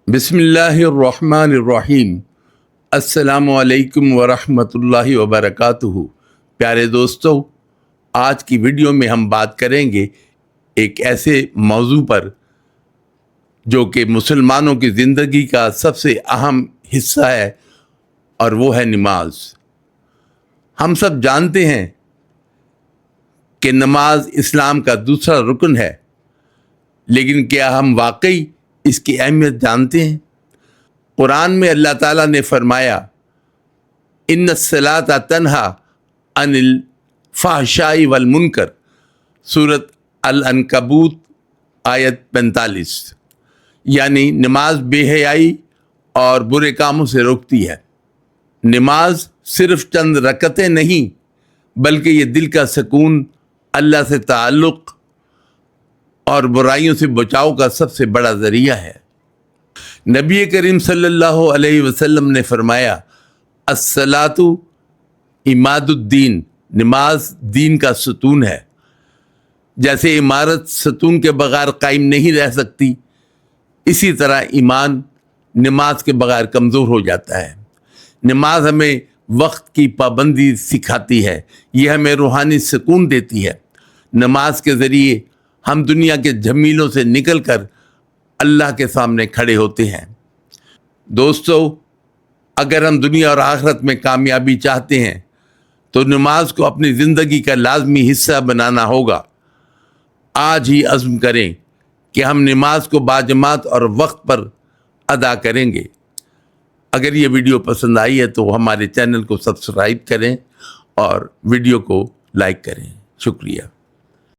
बिस्मिल्लाहिर्रहमानिर्रहीम। अस्सलामु अलैकुम वरहमतुल्लाहि वबरकातुहू। प्यारे दोस्तों, आज की वीडियो में हम बात करेंगे एक ऐसे मौजू पर जो कि मुसलमानों की ज़िंदगी का सबसे अहम हिस्सा है, और वो है नमाज। हम सब जानते हैं कि नमाज इस्लाम का दूसरा रुकन है, लेकिन क्या हम वाकई इसकी अहमियत जानते हैं? कुरान में अल्लाह ताला ने फरमाया, इन्नस्सलाता तन्हा अनिल फ़हशाई वल मुनकर, सूरत अल-अनकबूत आयत 45। यानी नमाज बेहयाई और बुरे कामों से रोकती है। नमाज सिर्फ चंद रकतें नहीं, बल्कि ये दिल का सुकून, अल्लाह से ताल्लुक़ और बुराइयों से बचाव का सबसे बड़ा ज़रिया है। नबी करीम सल्लल्लाहु अलैहि वसल्लम ने फरमाया, अस्सलातु इमादुद्दीन, नमाज दीन का सतून है। जैसे इमारत सतून के बगैर कायम नहीं रह सकती, इसी तरह ईमान नमाज के बगैर कमज़ोर हो जाता है। नमाज हमें वक्त की पाबंदी सिखाती है, यह हमें रूहानी सुकून देती है। नमाज के ज़रिए हम दुनिया के झमीलों से निकलकर अल्लाह के सामने खड़े होते हैं। दोस्तों, अगर हम दुनिया और आखिरत में कामयाबी चाहते हैं तो नमाज को अपनी ज़िंदगी का लाजमी हिस्सा बनाना होगा। आज ही अज़्म करें कि हम नमाज को बाजमात और वक्त पर अदा करेंगे। अगर ये वीडियो पसंद आई है तो हमारे चैनल को सब्सक्राइब करें और वीडियो को लाइक करें। शुक्रिया।